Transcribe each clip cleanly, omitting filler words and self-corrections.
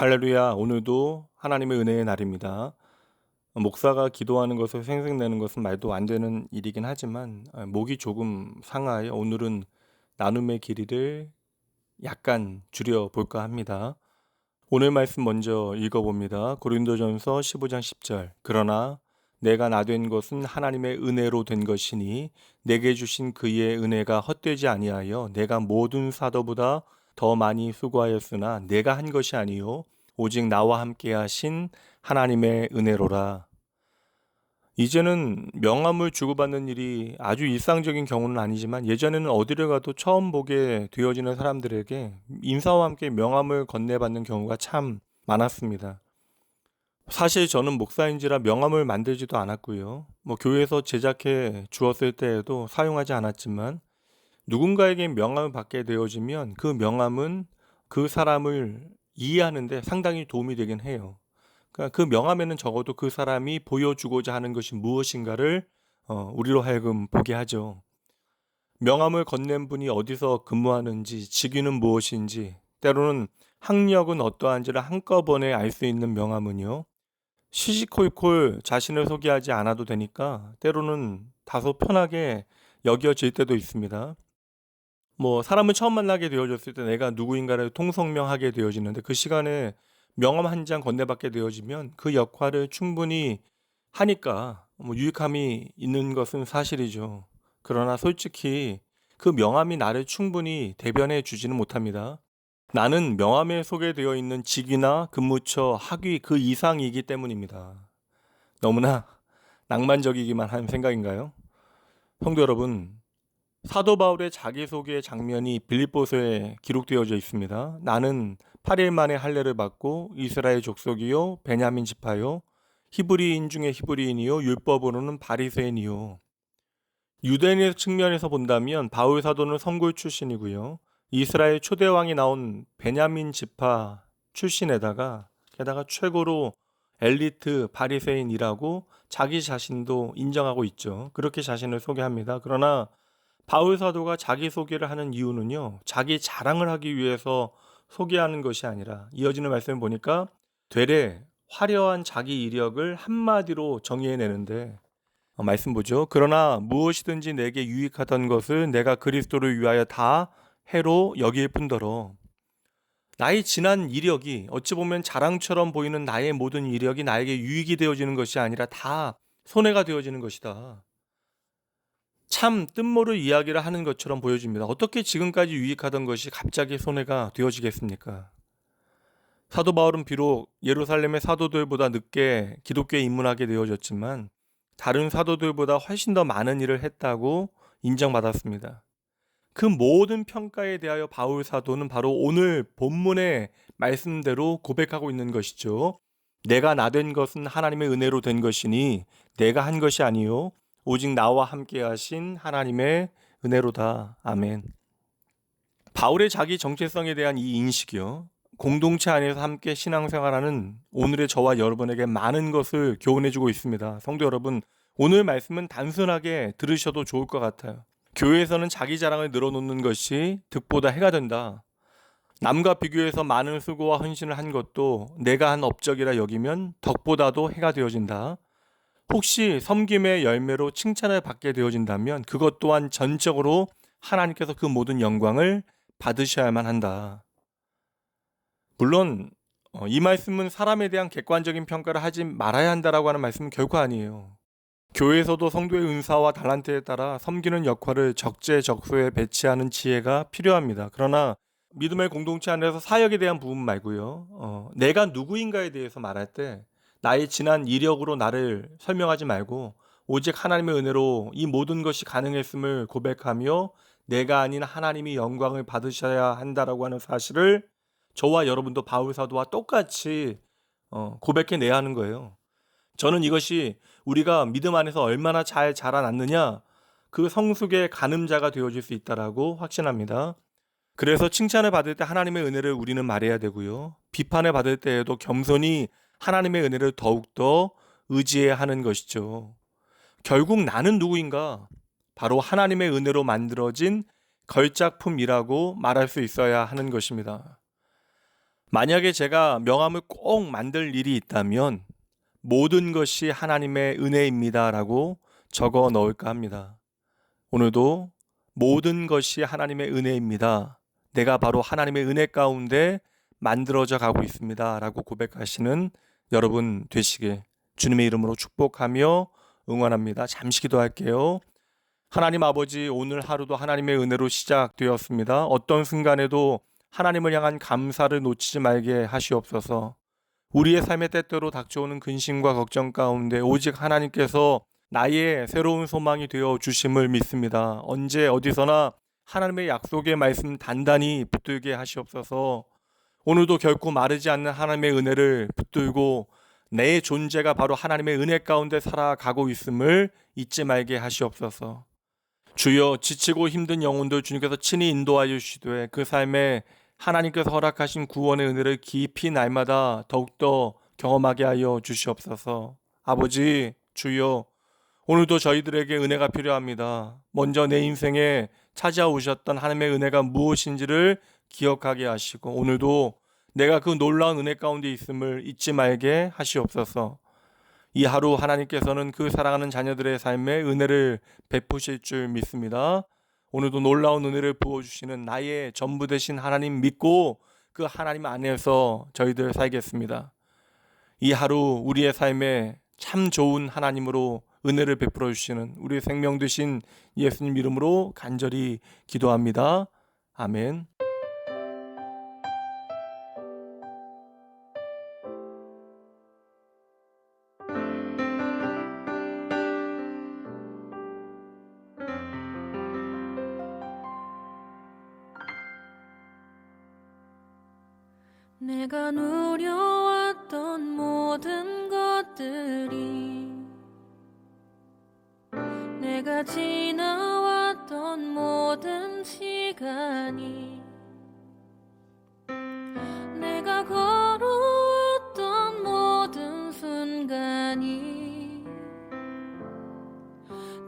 할렐루야, 오늘도 하나님의 은혜의 날입니다. 목사가 기도하는 것을 생색내는 것은 말도 안 되는 일이긴 하지만 목이 조금 상하여 오늘은 나눔의 길이를 약간 줄여볼까 합니다. 오늘 말씀 먼저 읽어봅니다. 고린도전서 15장 10절. 그러나 내가 나 된 것은 하나님의 은혜로 된 것이니 내게 주신 그의 은혜가 헛되지 아니하여 내가 모든 사도보다 더 많이 수고하였으나 내가 한 것이 아니요 오직 나와 함께 하신 하나님의 은혜로라. 이제는 명함을 주고받는 일이 아주 일상적인 경우는 아니지만 예전에는 어디를 가도 처음 보게 되어지는 사람들에게 인사와 함께 명함을 건네받는 경우가 참 많았습니다. 사실 저는 목사인지라 명함을 만들지도 않았고요. 교회에서 제작해 주었을 때에도 사용하지 않았지만 누군가에게 명함을 받게 되어지면 그 명함은 그 사람을 이해하는 데 상당히 도움이 되긴 해요. 그러니까 그 명함에는 적어도 그 사람이 보여주고자 하는 것이 무엇인가를 우리로 하여금 보게 하죠. 명함을 건넨 분이 어디서 근무하는지, 직위는 무엇인지, 때로는 학력은 어떠한지를 한꺼번에 알 수 있는 명함은요. 시시콜콜 자신을 소개하지 않아도 되니까 때로는 다소 편하게 여겨질 때도 있습니다. 사람을 처음 만나게 되어졌을 때 내가 누구인가를 통성명하게 되어지는데 그 시간에 명함 한 장 건네받게 되어지면 그 역할을 충분히 하니까 유익함이 있는 것은 사실이죠. 그러나 솔직히 그 명함이 나를 충분히 대변해 주지는 못합니다. 나는 명함에 소개되어 있는 직위나 근무처, 학위 그 이상이기 때문입니다. 너무나 낭만적이기만 한 생각인가요? 성도 여러분, 사도 바울의 자기소개 장면이 빌립보서에 기록되어져 있습니다. 나는 8일 만에 할례를 받고 이스라엘 족속이요 베냐민 지파요 히브리인 중에 히브리인이요 율법으로는 바리새인이요. 유대인의 측면에서 본다면 바울 사도는 성골 출신이고요. 이스라엘 초대왕이 나온 베냐민 지파 출신에다가 게다가 최고로 엘리트 바리새인이라고 자기 자신도 인정하고 있죠. 그렇게 자신을 소개합니다. 그러나 바울 사도가 자기 소개를 하는 이유는요, 자기 자랑을 하기 위해서 소개하는 것이 아니라 이어지는 말씀을 보니까 되레 화려한 자기 이력을 한마디로 정의해내는데 말씀 보죠. 그러나 무엇이든지 내게 유익하던 것을 내가 그리스도를 위하여 다 해로 여길 뿐더러 나의 지난 이력이 어찌 보면 자랑처럼 보이는 나의 모든 이력이 나에게 유익이 되어지는 것이 아니라 다 손해가 되어지는 것이다. 참 뜻모를 이야기를 하는 것처럼 보여집니다. 어떻게 지금까지 유익하던 것이 갑자기 손해가 되어지겠습니까? 사도 바울은 비록 예루살렘의 사도들보다 늦게 기독교에 입문하게 되어졌지만 다른 사도들보다 훨씬 더 많은 일을 했다고 인정받았습니다. 그 모든 평가에 대하여 바울 사도는 바로 오늘 본문의 말씀대로 고백하고 있는 것이죠. 내가 나 된 것은 하나님의 은혜로 된 것이니 내가 한 것이 아니요 오직 나와 함께 하신 하나님의 은혜로다. 아멘. 바울의 자기 정체성에 대한 이 인식이요, 공동체 안에서 함께 신앙생활하는 오늘의 저와 여러분에게 많은 것을 교훈해주고 있습니다. 성도 여러분, 오늘 말씀은 단순하게 들으셔도 좋을 것 같아요. 교회에서는 자기 자랑을 늘어놓는 것이 득보다 해가 된다. 남과 비교해서 많은 수고와 헌신을 한 것도 내가 한 업적이라 여기면 덕보다도 해가 되어진다. 혹시 섬김의 열매로 칭찬을 받게 되어진다면 그것 또한 전적으로 하나님께서 그 모든 영광을 받으셔야만 한다. 물론 이 말씀은 사람에 대한 객관적인 평가를 하지 말아야 한다라고 하는 말씀은 결코 아니에요. 교회에서도 성도의 은사와 달란트에 따라 섬기는 역할을 적재적소에 배치하는 지혜가 필요합니다. 그러나 믿음의 공동체 안에서 사역에 대한 부분 말고요, 내가 누구인가에 대해서 말할 때 나의 지난 이력으로 나를 설명하지 말고 오직 하나님의 은혜로 이 모든 것이 가능했음을 고백하며 내가 아닌 하나님이 영광을 받으셔야 한다라고 하는 사실을 저와 여러분도 바울 사도와 똑같이 고백해내야 하는 거예요. 저는 이것이 우리가 믿음 안에서 얼마나 잘 자라났느냐, 그 성숙의 가늠자가 되어질 수 있다라고 확신합니다. 그래서 칭찬을 받을 때 하나님의 은혜를 우리는 말해야 되고요, 비판을 받을 때에도 겸손히 하나님의 은혜를 더욱더 의지해야 하는 것이죠. 결국 나는 누구인가? 바로 하나님의 은혜로 만들어진 걸작품이라고 말할 수 있어야 하는 것입니다. 만약에 제가 명함을 꼭 만들 일이 있다면 모든 것이 하나님의 은혜입니다라고 적어 넣을까 합니다. 오늘도 모든 것이 하나님의 은혜입니다. 내가 바로 하나님의 은혜 가운데 만들어져 가고 있습니다. 라고 고백하시는 여러분 되시길 주님의 이름으로 축복하며 응원합니다. 잠시 기도할게요. 하나님 아버지, 오늘 하루도 하나님의 은혜로 시작되었습니다. 어떤 순간에도 하나님을 향한 감사를 놓치지 말게 하시옵소서. 우리의 삶의 때때로 닥쳐오는 근심과 걱정 가운데 오직 하나님께서 나의 새로운 소망이 되어 주심을 믿습니다. 언제 어디서나 하나님의 약속의 말씀 단단히 붙들게 하시옵소서. 오늘도 결코 마르지 않는 하나님의 은혜를 붙들고 내 존재가 바로 하나님의 은혜 가운데 살아가고 있음을 잊지 말게 하시옵소서. 주여, 지치고 힘든 영혼들 주님께서 친히 인도하여 주시되 그 삶에 하나님께서 허락하신 구원의 은혜를 깊이 날마다 더욱더 경험하게 하여 주시옵소서. 아버지, 주여, 오늘도 저희들에게 은혜가 필요합니다. 먼저 내 인생에 찾아오셨던 하나님의 은혜가 무엇인지를 기억하게 하시고 오늘도 내가 그 놀라운 은혜 가운데 있음을 잊지 말게 하시옵소서. 이 하루 하나님께서는 그 사랑하는 자녀들의 삶에 은혜를 베푸실 줄 믿습니다. 오늘도 놀라운 은혜를 부어주시는 나의 전부 되신 하나님 믿고 그 하나님 안에서 저희들 살겠습니다. 이 하루 우리의 삶에 참 좋은 하나님으로 은혜를 베풀어 주시는 우리의 생명 되신 예수님 이름으로 간절히 기도합니다. 아멘. 내가 누려왔던 모든 것들이 내가 지나왔던 모든 시간이 내가 걸어왔던 모든 순간이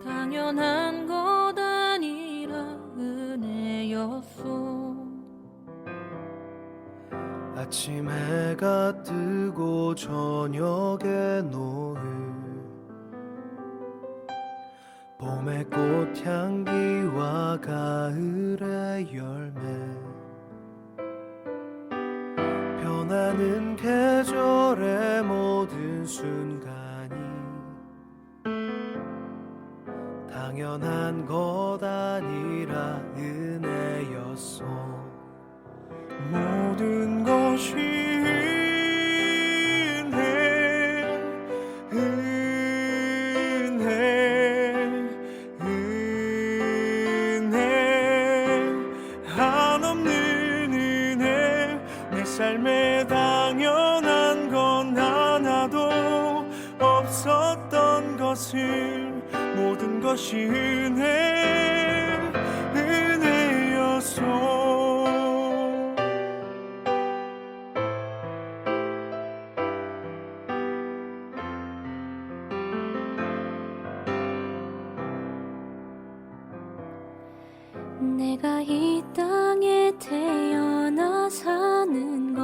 당연한 것 아니라 은혜였소. 아침 해가 뜨고 저녁에 노을 봄의 꽃향기와 가을의 열매 변하는 계절의 모든 순간이 당연한 것 아니라 은혜였소. 모든 것이 은혜, 은혜, 은혜, 한없는 은혜. 내 삶에 당연한 건 하나도 없었던 것을 모든 것이 은혜, 은혜였소. 내가 이 땅에 태어나 사는 것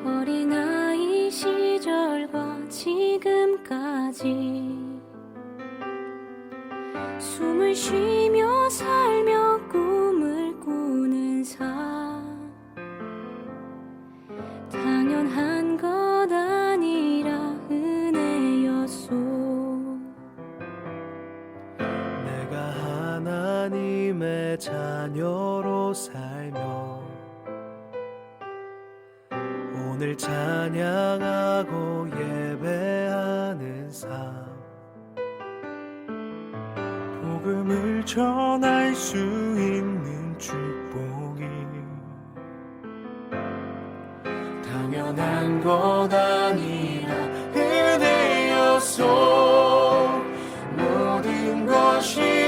어린아이 시절과 지금까지 숨을 쉬며 살며 꿈을 꾸는 삶 당연한 것 아니라 은혜였소. 하나님의 자녀로 살며 오늘 찬양하고 예배하는 삶 복음을 전할 수 있는 축복이 당연한 것 아니라 은혜였소. 모든 것이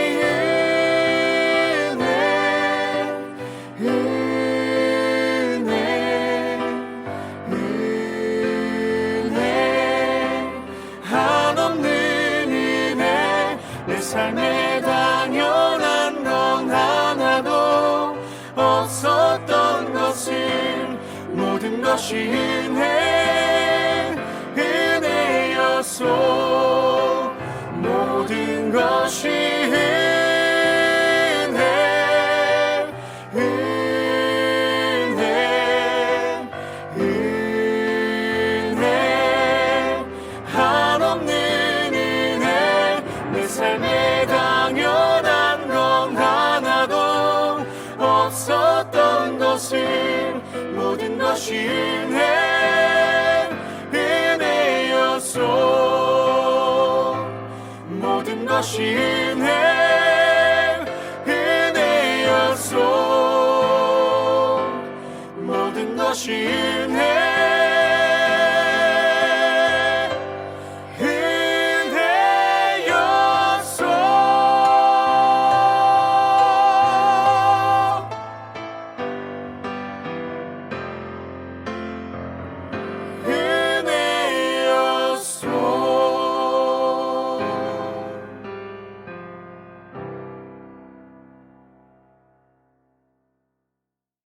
삶에 당연한 건 하나도 없었던 것이 은혜였소. 모든 것이 은혜, 한없는 은혜. 내 삶에 당연한 건 하나도 없었던 것을 모든 것이 은혜였소. 모든 것이 은혜였소. 모든 것이 은혜